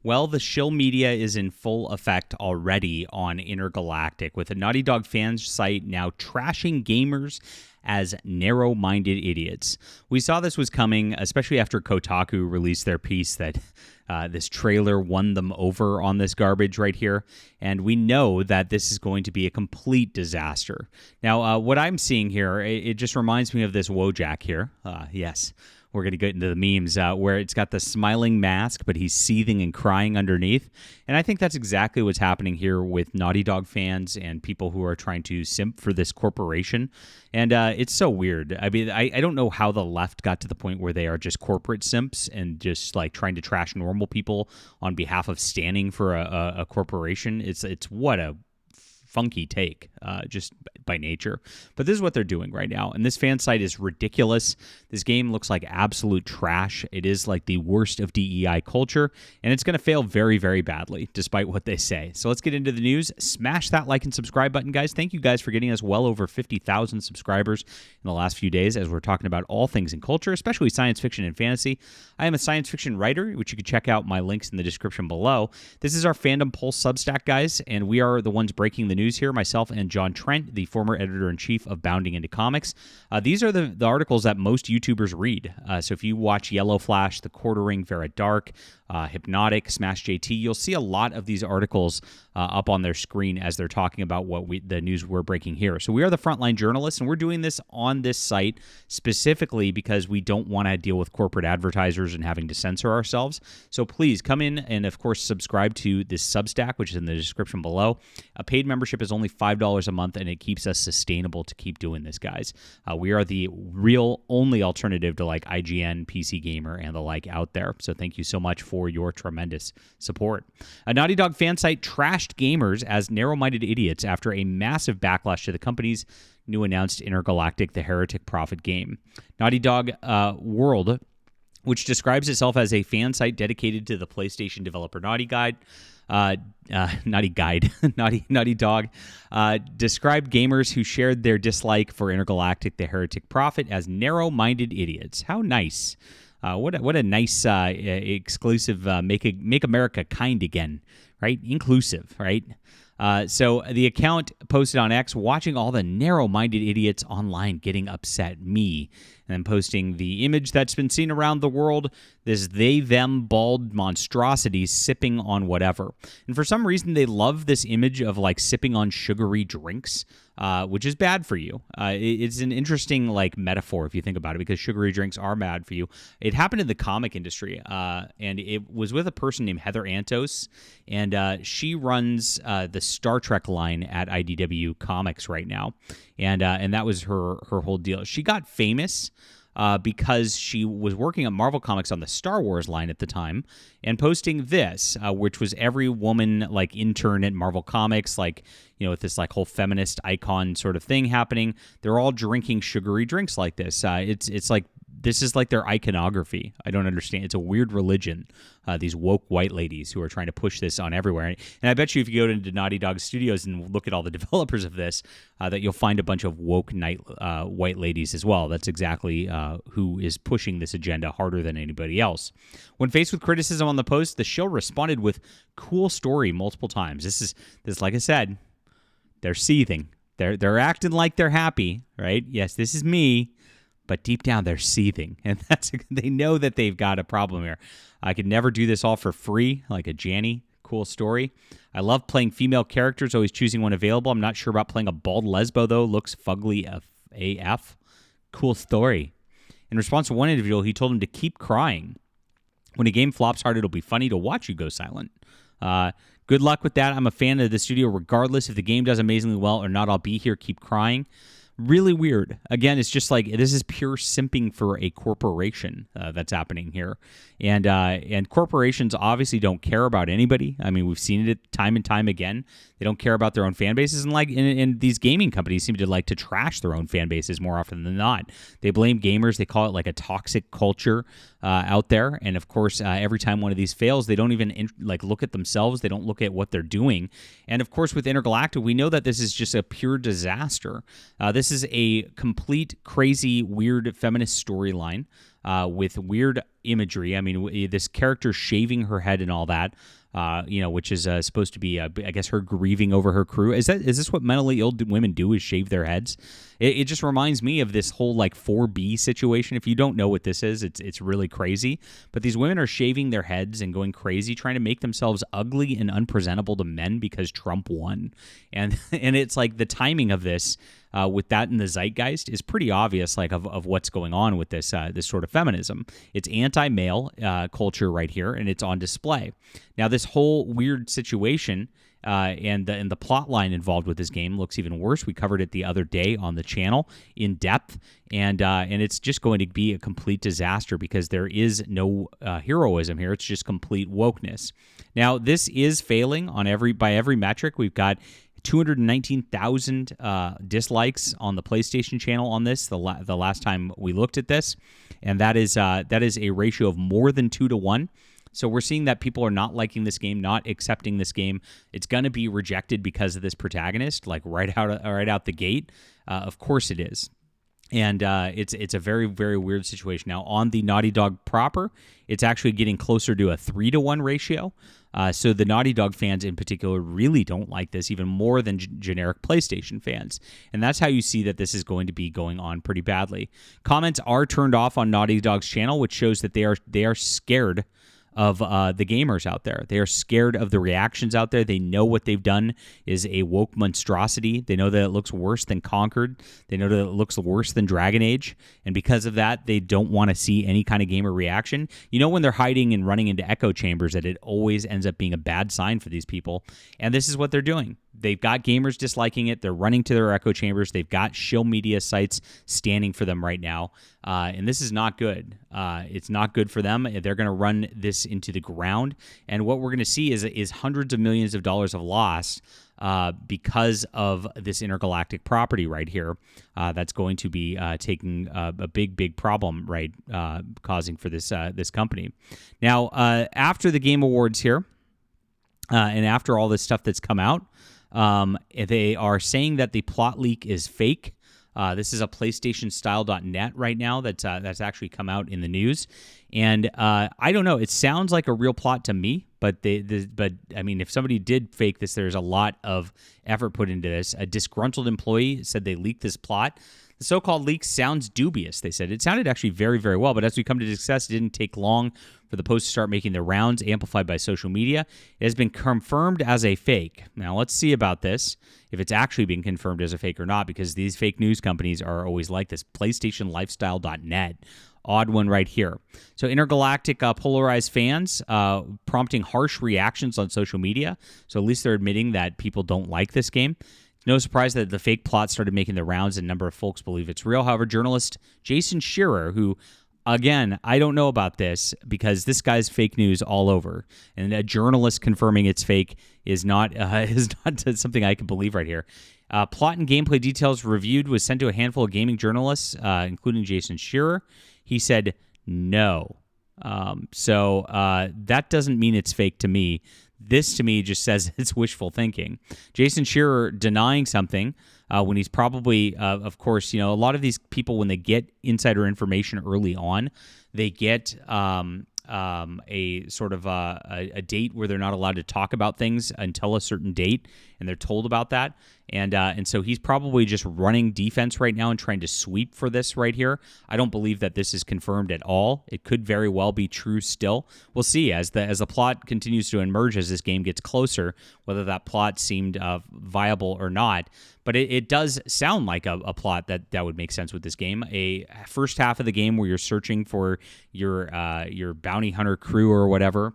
Well, the shill media is in full effect already on Intergalactic, with a Naughty Dog fan site now trashing gamers as narrow-minded idiots. We saw this was coming, especially after Kotaku released their piece that this trailer won them over on this garbage right here, and we know that this is going to be a complete disaster. Now, what I'm seeing here, it just reminds me of this Wojak here. Yes. We're going to get into the memes where it's got the smiling mask, but he's seething and crying underneath. And I think that's exactly what's happening here with Naughty Dog fans and people who are trying to simp for this corporation. And it's so weird. I mean, I don't know how the left got to the point where they are just corporate simps and just like trying to trash normal people on behalf of standing for a corporation. It's what a funky take, just by nature. But this is what they're doing right now. And this fan site is ridiculous. This game looks like absolute trash. It is like the worst of DEI culture, and it's going to fail very, very badly, despite what they say. So let's get into the news. Smash that like and subscribe button, guys. Thank you guys for getting us well over 50,000 subscribers in the last few days as we're talking about all things in culture, especially science fiction and fantasy. I am a science fiction writer, which you can check out my links in the description below. This is our Fandom Pulse Substack, guys, and we are the ones breaking the news here, myself and John Trent, the former editor-in-chief of Bounding Into Comics. These are the articles that most YouTubers read. So if you watch Yellow Flash, The Quartering, Vera Dark, Hypnotic, Smash JT, you'll see a lot of these articles up on their screen as they're talking about the news we're breaking here. So we are the frontline journalists, and we're doing this on this site specifically because we don't want to deal with corporate advertisers and having to censor ourselves. So please come in and, of course, subscribe to this Substack, which is in the description below. A paid membership is only $5 a month, and it keeps us sustainable to keep doing this, guys. We are the real only alternative to like IGN, PC Gamer, and the like out there. So thank you so much for your tremendous support. A Naughty Dog fan site trashed gamers as narrow-minded idiots after a massive backlash to the company's new announced Intergalactic, the Heretic Prophet game. Naughty Dog World, which describes itself as a fan site dedicated to the PlayStation developer Naughty Dog, described gamers who shared their dislike for Intergalactic, the Heretic Prophet, as narrow-minded idiots. How nice. What a nice exclusive make America kind again, right? Inclusive, right? So the account posted on X, watching all the narrow-minded idiots online getting upset, me, and then posting the image that's been seen around the world, this they-them bald monstrosities sipping on whatever. And for some reason, they love this image of like sipping on sugary drinks, which is bad for you. It's an interesting like metaphor if you think about it, because sugary drinks are bad for you. It happened in the comic industry, and it was with a person named Heather Antos, and she runs the Star Trek line at IDW Comics right now, and that was her whole deal. She got famous because she was working at Marvel Comics on the Star Wars line at the time and posting this, which was every woman like intern at Marvel Comics, like, you know, with this like whole feminist icon sort of thing happening. They're all drinking sugary drinks like this. It's like, this is like their iconography. I don't understand. It's a weird religion, these woke white ladies who are trying to push this on everywhere. And I bet you if you go into Naughty Dog Studios and look at all the developers of this, that you'll find a bunch of woke white ladies as well. That's exactly who is pushing this agenda harder than anybody else. When faced with criticism on the post, the Shill responded with cool story multiple times. This like I said, they're seething. They're acting like they're happy, right? Yes, this is me. But deep down, they're seething, and they know that they've got a problem here. I could never do this all for free, like a Janny. Cool story. I love playing female characters, always choosing one available. I'm not sure about playing a bald lesbo, though. Looks fugly AF. Cool story. In response to one individual, he told him to keep crying. When a game flops hard, it'll be funny to watch you go silent. Good luck with that. I'm a fan of the studio regardless. If the game does amazingly well or not, I'll be here. Keep crying. Really weird. Again, it's just like this is pure simping for a corporation that's happening here, and corporations obviously don't care about anybody. I mean, we've seen it time and time again. They don't care about their own fan bases, and these gaming companies seem to like to trash their own fan bases more often than not. They blame gamers. They call it like a toxic culture out there, and of course, every time one of these fails, they don't even look at themselves. They don't look at what they're doing, and of course, with Intergalactic, we know that this is just a pure disaster. This is a complete, crazy, weird feminist storyline with weird imagery. I mean, this character shaving her head and all that, which is supposed to be, I guess, her grieving over her crew. Is this what mentally ill women do, is shave their heads? It just reminds me of this whole like 4B situation. If you don't know what this is, it's really crazy. But these women are shaving their heads and going crazy, trying to make themselves ugly and unpresentable to men because Trump won. And it's like the timing of this with that in the zeitgeist is pretty obvious, like of what's going on with this sort of feminism. It's anti-male culture right here, and it's on display. Now, this whole weird situation and the plot line involved with this game looks even worse. We covered it the other day on the channel in depth, and it's just going to be a complete disaster because there is no heroism here. It's just complete wokeness. Now, this is failing on by every metric. We've got 219,000 dislikes on the PlayStation channel on this the last time we looked at this, and that is a ratio of more than 2 to 1. So we're seeing that people are not liking this game, not accepting this game. It's going to be rejected because of this protagonist, like right out the gate. Of course it is. And it's a very, very weird situation. Now, on the Naughty Dog proper, it's actually getting closer to a 3 to 1 ratio. So the Naughty Dog fans in particular really don't like this, even more than generic PlayStation fans. And that's how you see that this is going to be going on pretty badly. Comments are turned off on Naughty Dog's channel, which shows that they are scared of the gamers out there. They are scared of the reactions out there. They know what they've done is a woke monstrosity. They know that it looks worse than Conquered. They know that it looks worse than Dragon Age. And because of that, they don't want to see any kind of gamer reaction. You know, when they're hiding and running into echo chambers, that it always ends up being a bad sign for these people. And this is what they're doing. They've got gamers disliking it. They're running to their echo chambers. They've got shill media sites standing for them right now. And this is not good. It's not good for them. They're going to run this into the ground. And what we're going to see is hundreds of millions of dollars of loss because of this intergalactic property right here. That's going to be taking a big, big problem, right, causing for this company. Now, after the Game Awards here, and after all this stuff that's come out, they are saying that the plot leak is fake. This is a PlayStationStyle.net right now that's actually come out in the news, and I don't know. It sounds like a real plot to me, but I mean, if somebody did fake this, there's a lot of effort put into this. A disgruntled employee said they leaked this plot. The so-called leak sounds dubious, they said. It sounded actually very, very well, but as we come to discuss, it didn't take long for the post to start making their rounds, amplified by social media. It has been confirmed as a fake. Now, let's see about this, if it's actually being confirmed as a fake or not, because these fake news companies are always like this. PlayStationLifestyle.net. Odd one right here. So Intergalactic polarized fans, prompting harsh reactions on social media. So at least they're admitting that people don't like this game. No surprise that the fake plot started making the rounds, and a number of folks believe it's real. However, journalist Jason Shearer, who, again, I don't know about this because this guy's fake news all over, and a journalist confirming it's fake is not something I can believe right here. Plot and gameplay details reviewed was sent to a handful of gaming journalists, including Jason Shearer. He said no. So that doesn't mean it's fake to me. This, to me, just says it's wishful thinking. Jason Shearer denying something when he's probably, of course, a lot of these people, when they get insider information early on, they get a sort of a date where they're not allowed to talk about things until a certain date, and they're told about that. And so he's probably just running defense right now and trying to sweep for this right here. I don't believe that this is confirmed at all. It could very well be true still. We'll see as the plot continues to emerge as this game gets closer, whether that plot seemed viable or not. But it does sound like a plot that would make sense with this game. A first half of the game where you're searching for your bounty hunter crew or whatever.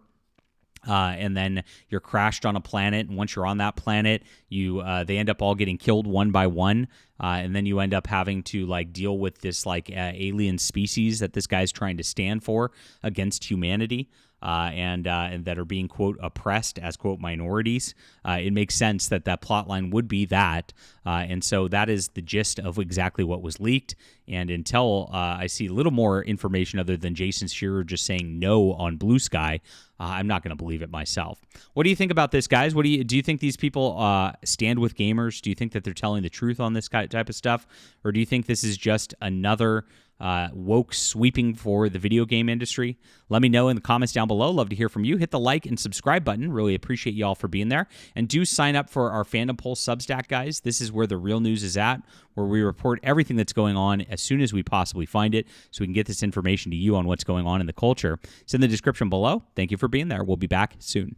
And then you're crashed on a planet, and once you're on that planet, they end up all getting killed one by one, and then you end up having to deal with this alien species that this guy's trying to stand for against humanity. And that are being, quote, oppressed as, quote, minorities. It makes sense that plot line would be that. And so that is the gist of exactly what was leaked. And until I see a little more information other than Jason Shearer just saying no on Blue Sky, I'm not going to believe it myself. What do you think about this, guys? Do you think these people stand with gamers? Do you think that they're telling the truth on this type of stuff? Or do you think this is just another woke sweeping for the video game industry? Let me know in the comments down below. Love to hear from you. Hit the like and subscribe button. Really appreciate you all for being there. And do sign up for our Fandom Pulse Substack, guys. This is where the real news is at, where we report everything that's going on as soon as we possibly find it, so we can get this information to you on what's going on in the culture. It's in the description below. Thank you for being there. We'll be back soon.